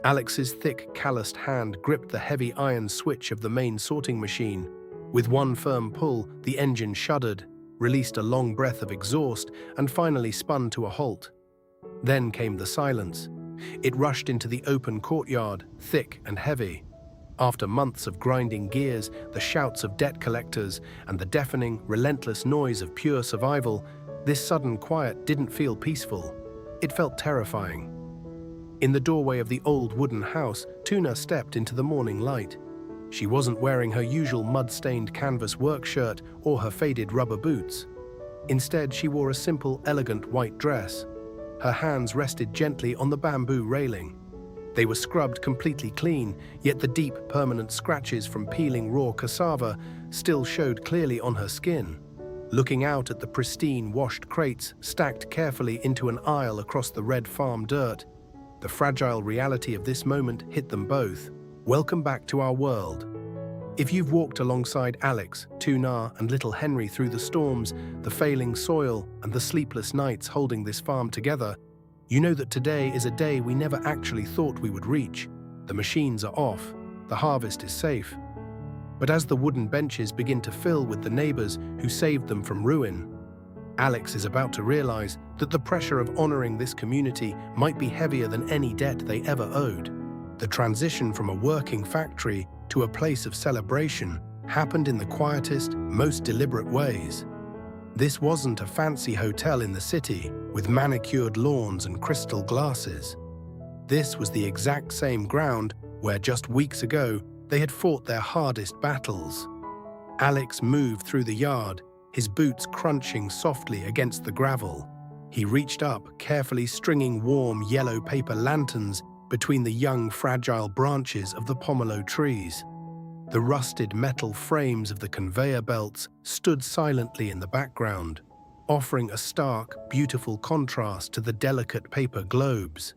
Alex's thick, calloused hand gripped the heavy iron switch of the main sorting machine. With one firm pull, the engine shuddered, released a long breath of exhaust, and finally spun to a halt. Then came the silence. It rushed into the open courtyard, thick and heavy. After months of grinding gears, the shouts of debt collectors, and the deafening, relentless noise of pure survival, this sudden quiet didn't feel peaceful. It felt terrifying. In the doorway of the old wooden house, Tuna stepped into the morning light. She wasn't wearing her usual mud-stained canvas work shirt or her faded rubber boots. Instead, she wore a simple, elegant white dress. Her hands rested gently on the bamboo railing. They were scrubbed completely clean, yet the deep, permanent scratches from peeling raw cassava still showed clearly on her skin. Looking out at the pristine, washed crates stacked carefully into an aisle across the red farm dirt, the fragile reality of this moment hit them both. Welcome back to our world. If you've walked alongside Alex, Tuna, and little Henry through the storms, the failing soil, and the sleepless nights holding this farm together, you know that today is a day we never actually thought we would reach. The machines are off, the harvest is safe. But as the wooden benches begin to fill with the neighbors who saved them from ruin, Alex is about to realize that the pressure of honoring this community might be heavier than any debt they ever owed. The transition from a working factory to a place of celebration happened in the quietest, most deliberate ways. This wasn't a fancy hotel in the city with manicured lawns and crystal glasses. This was the exact same ground where just weeks ago they had fought their hardest battles. Alex moved through the yard, his boots crunching softly against the gravel. He reached up, carefully stringing warm yellow paper lanterns between the young, fragile branches of the pomelo trees. The rusted metal frames of the conveyor belts stood silently in the background, offering a stark, beautiful contrast to the delicate paper globes.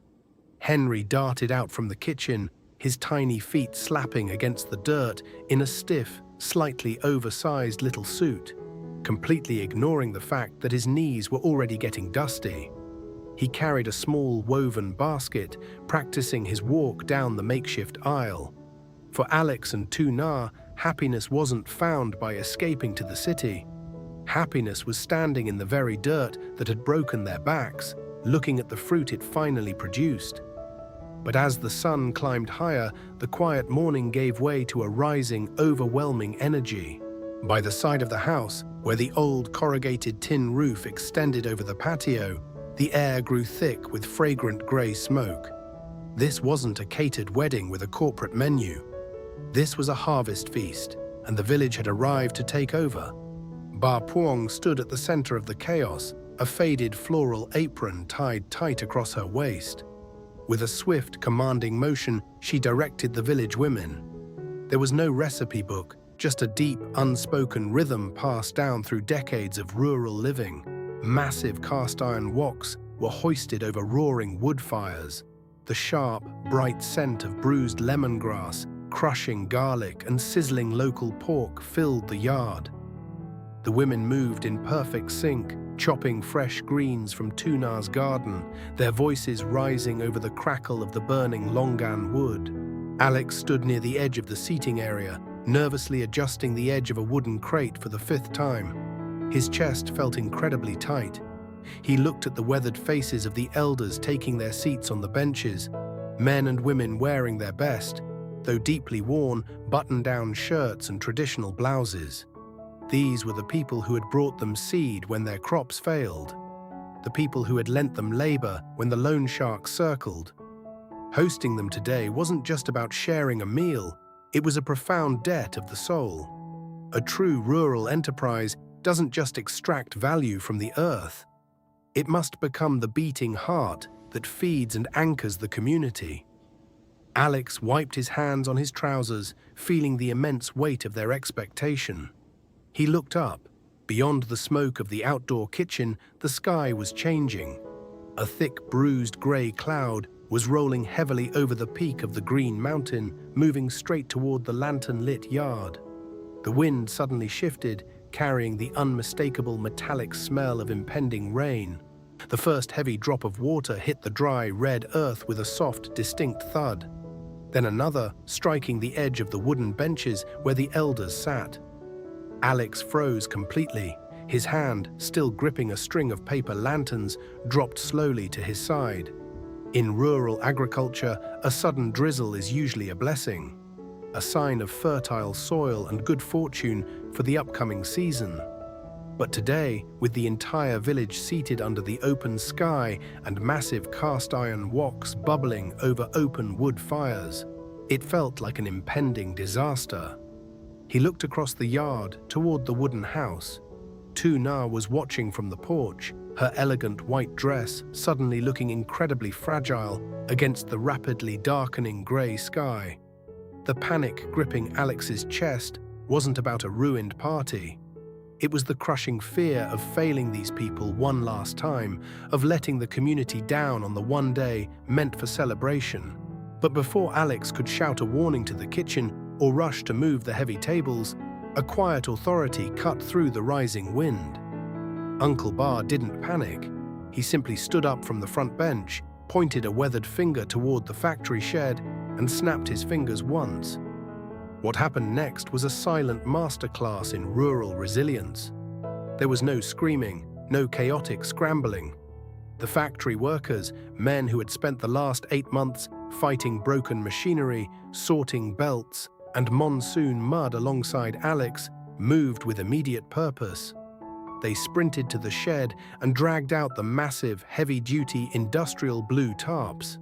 Henry darted out from the kitchen, his tiny feet slapping against the dirt in a stiff, slightly oversized little suit, completely ignoring the fact that his knees were already getting dusty. He carried a small woven basket, practicing his walk down the makeshift aisle. For Alex and Tuna, happiness wasn't found by escaping to the city. Happiness was standing in the very dirt that had broken their backs, looking at the fruit it finally produced. But as the sun climbed higher, the quiet morning gave way to a rising, overwhelming energy. By the side of the house, where the old corrugated tin roof extended over the patio, the air grew thick with fragrant grey smoke. This wasn't a catered wedding with a corporate menu. This was a harvest feast, and the village had arrived to take over. Ba Puong stood at the center of the chaos, a faded floral apron tied tight across her waist. With a swift, commanding motion, she directed the village women. There was no recipe book, just a deep, unspoken rhythm passed down through decades of rural living. Massive cast-iron woks were hoisted over roaring wood fires. The sharp, bright scent of bruised lemongrass, crushing garlic, and sizzling local pork filled the yard. The women moved in perfect sync, chopping fresh greens from Tuna's garden, their voices rising over the crackle of the burning longan wood. Alex stood near the edge of the seating area, nervously adjusting the edge of a wooden crate for the 5th time. His chest felt incredibly tight. He looked at the weathered faces of the elders taking their seats on the benches, men and women wearing their best, though deeply worn, button-down shirts and traditional blouses. These were the people who had brought them seed when their crops failed, the people who had lent them labor when the loan shark circled. Hosting them today wasn't just about sharing a meal, it was a profound debt of the soul. A true rural enterprise doesn't just extract value from the earth. It must become the beating heart that feeds and anchors the community. Alex wiped his hands on his trousers, feeling the immense weight of their expectation. He looked up. Beyond the smoke of the outdoor kitchen, the sky was changing. A thick, bruised grey cloud was rolling heavily over the peak of the green mountain, moving straight toward the lantern-lit yard. The wind suddenly shifted, carrying the unmistakable metallic smell of impending rain. The first heavy drop of water hit the dry, red earth with a soft, distinct thud. Then another, striking the edge of the wooden benches where the elders sat. Alex froze completely. His hand, still gripping a string of paper lanterns, dropped slowly to his side. In rural agriculture, a sudden drizzle is usually a blessing, a sign of fertile soil and good fortune for the upcoming season. But today, with the entire village seated under the open sky and massive cast-iron woks bubbling over open wood fires, it felt like an impending disaster. He looked across the yard toward the wooden house. Tu Na was watching from the porch, her elegant white dress suddenly looking incredibly fragile against the rapidly darkening grey sky. The panic gripping Alex's chest wasn't about a ruined party. It was the crushing fear of failing these people one last time, of letting the community down on the one day meant for celebration. But before Alex could shout a warning to the kitchen or rush to move the heavy tables, a quiet authority cut through the rising wind. Uncle Bar didn't panic. He simply stood up from the front bench, pointed a weathered finger toward the factory shed, and snapped his fingers once. What happened next was a silent masterclass in rural resilience. There was no screaming, no chaotic scrambling. The factory workers, men who had spent the last 8 months fighting broken machinery, sorting belts, and monsoon mud alongside Alex, moved with immediate purpose. They sprinted to the shed and dragged out the massive, heavy-duty industrial blue tarps.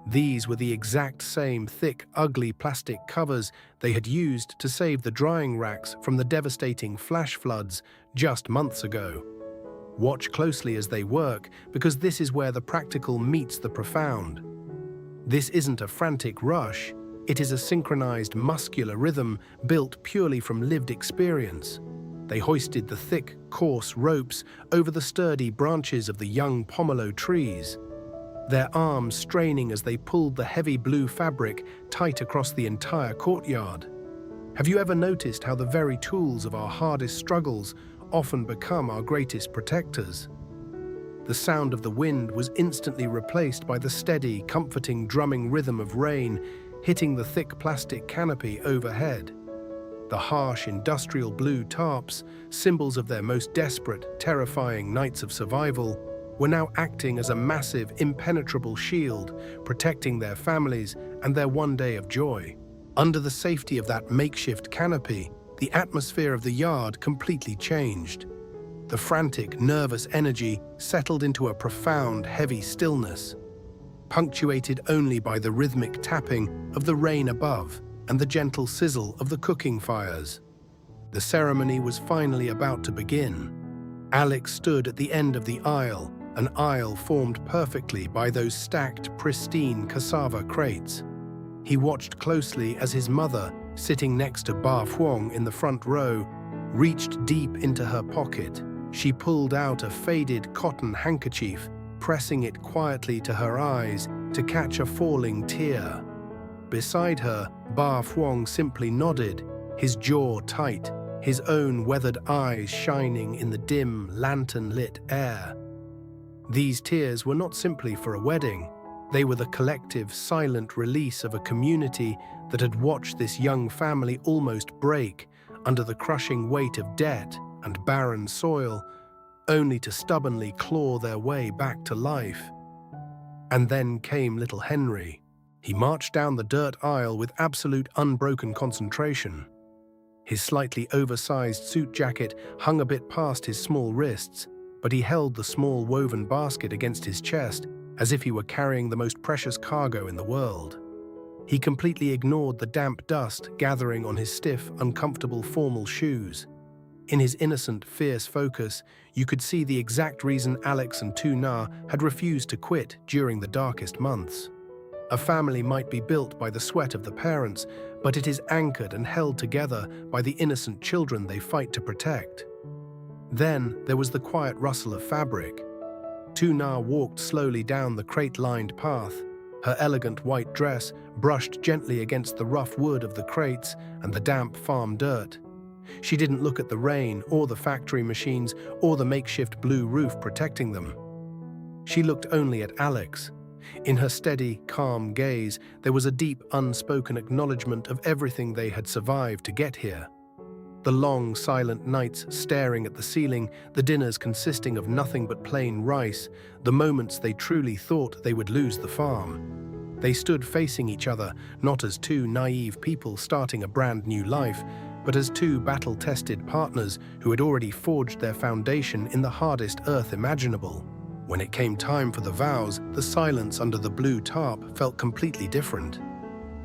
These were the exact same thick, ugly plastic covers they had used to save the drying racks from the devastating flash floods just months ago. Watch closely as they work, because this is where the practical meets the profound. This isn't a frantic rush, it is a synchronized muscular rhythm built purely from lived experience. They hoisted the thick, coarse ropes over the sturdy branches of the young pomelo trees, their arms straining as they pulled the heavy blue fabric tight across the entire courtyard. Have you ever noticed how the very tools of our hardest struggles often become our greatest protectors? The sound of the wind was instantly replaced by the steady, comforting drumming rhythm of rain hitting the thick plastic canopy overhead. The harsh industrial blue tarps, symbols of their most desperate, terrifying nights of survival, were now acting as a massive, impenetrable shield, protecting their families and their one day of joy. Under the safety of that makeshift canopy, the atmosphere of the yard completely changed. The frantic, nervous energy settled into a profound, heavy stillness, punctuated only by the rhythmic tapping of the rain above and the gentle sizzle of the cooking fires. The ceremony was finally about to begin. Alex stood at the end of the aisle, an aisle formed perfectly by those stacked, pristine cassava crates. He watched closely as his mother, sitting next to Ba Huang in the front row, reached deep into her pocket. She pulled out a faded cotton handkerchief, pressing it quietly to her eyes to catch a falling tear. Beside her, Ba Huang simply nodded, his jaw tight, his own weathered eyes shining in the dim, lantern-lit air. These tears were not simply for a wedding. They were the collective, silent release of a community that had watched this young family almost break under the crushing weight of debt and barren soil, only to stubbornly claw their way back to life. And then came little Henry. He marched down the dirt aisle with absolute unbroken concentration. His slightly oversized suit jacket hung a bit past his small wrists, but he held the small woven basket against his chest as if he were carrying the most precious cargo in the world. He completely ignored the damp dust gathering on his stiff, uncomfortable formal shoes. In his innocent, fierce focus, you could see the exact reason Alex and Tu Na had refused to quit during the darkest months. A family might be built by the sweat of the parents, but it is anchored and held together by the innocent children they fight to protect. Then there was the quiet rustle of fabric. Tu Na walked slowly down the crate-lined path. Her elegant white dress brushed gently against the rough wood of the crates and the damp farm dirt. She didn't look at the rain or the factory machines or the makeshift blue roof protecting them. She looked only at Alex. In her steady, calm gaze, there was a deep, unspoken acknowledgement of everything they had survived to get here. The long, silent nights staring at the ceiling, the dinners consisting of nothing but plain rice, the moments they truly thought they would lose the farm. They stood facing each other, not as two naive people starting a brand new life, but as two battle-tested partners who had already forged their foundation in the hardest earth imaginable. When it came time for the vows, the silence under the blue tarp felt completely different.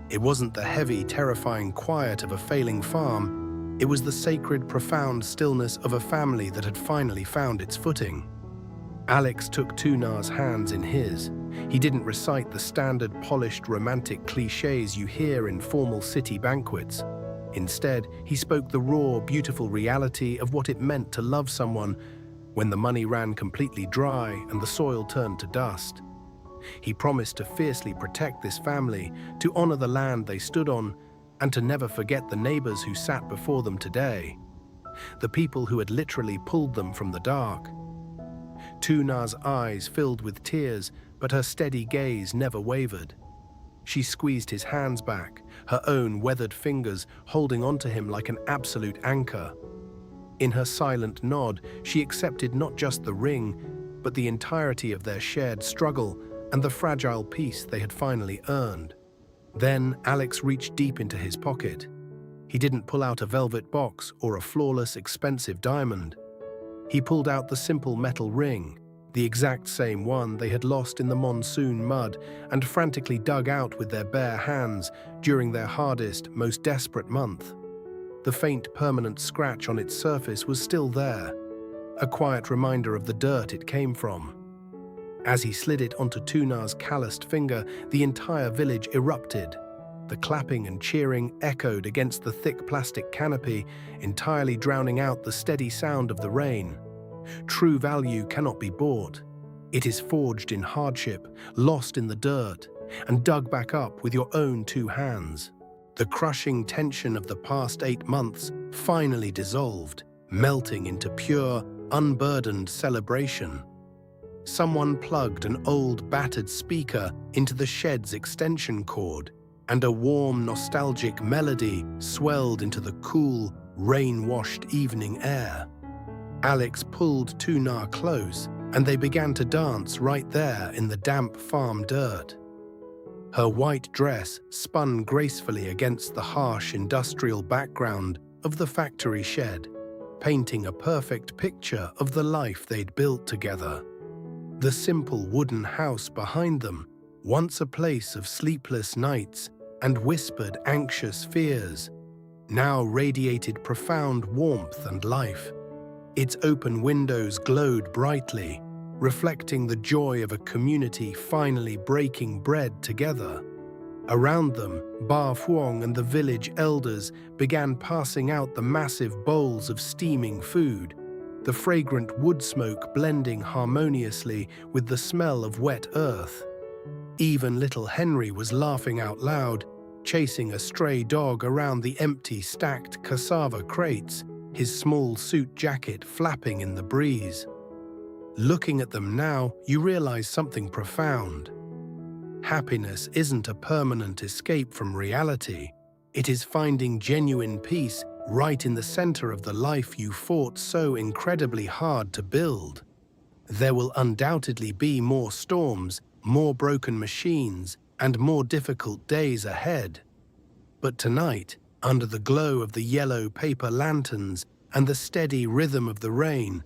It wasn't the heavy, terrifying quiet of a failing farm. It was the sacred, profound stillness of a family that had finally found its footing. Alex took Tuna's hands in his. He didn't recite the standard, polished, romantic clichés you hear in formal city banquets. Instead, he spoke the raw, beautiful reality of what it meant to love someone when the money ran completely dry and the soil turned to dust. He promised to fiercely protect this family, to honor the land they stood on, and to never forget the neighbors who sat before them today, the people who had literally pulled them from the dark. Tuna's eyes filled with tears, but her steady gaze never wavered. She squeezed his hands back, her own weathered fingers holding onto him like an absolute anchor. In her silent nod, she accepted not just the ring, but the entirety of their shared struggle and the fragile peace they had finally earned. Then Alex reached deep into his pocket. He didn't pull out a velvet box or a flawless, expensive diamond. He pulled out the simple metal ring, the exact same one they had lost in the monsoon mud and frantically dug out with their bare hands during their hardest, most desperate month. The faint, permanent scratch on its surface was still there, a quiet reminder of the dirt it came from. As he slid it onto Tuna's calloused finger, the entire village erupted. The clapping and cheering echoed against the thick plastic canopy, entirely drowning out the steady sound of the rain. True value cannot be bought. It is forged in hardship, lost in the dirt, and dug back up with your own two hands. The crushing tension of the past 8 months finally dissolved, melting into pure, unburdened celebration. Someone plugged an old, battered speaker into the shed's extension cord, and a warm, nostalgic melody swelled into the cool, rain-washed evening air. Alex pulled Tuna close, and they began to dance right there in the damp farm dirt. Her white dress spun gracefully against the harsh industrial background of the factory shed, painting a perfect picture of the life they'd built together. The simple wooden house behind them, once a place of sleepless nights and whispered anxious fears, now radiated profound warmth and life. Its open windows glowed brightly, reflecting the joy of a community finally breaking bread together. Around them, Ba Fuong and the village elders began passing out the massive bowls of steaming food, the fragrant wood smoke blending harmoniously with the smell of wet earth. Even little Henry was laughing out loud, chasing a stray dog around the empty, stacked cassava crates, his small suit jacket flapping in the breeze. Looking at them now, you realize something profound. Happiness isn't a permanent escape from reality. It is finding genuine peace right in the center of the life you fought so incredibly hard to build. There will undoubtedly be more storms, more broken machines, and more difficult days ahead. But tonight, under the glow of the yellow paper lanterns and the steady rhythm of the rain,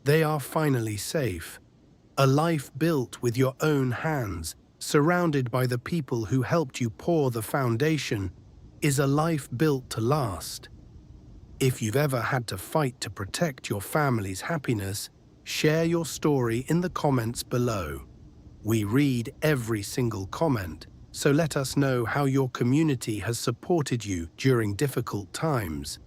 they are finally safe. A life built with your own hands, surrounded by the people who helped you pour the foundation, is a life built to last. If you've ever had to fight to protect your family's happiness, share your story in the comments below. We read every single comment, so let us know how your community has supported you during difficult times.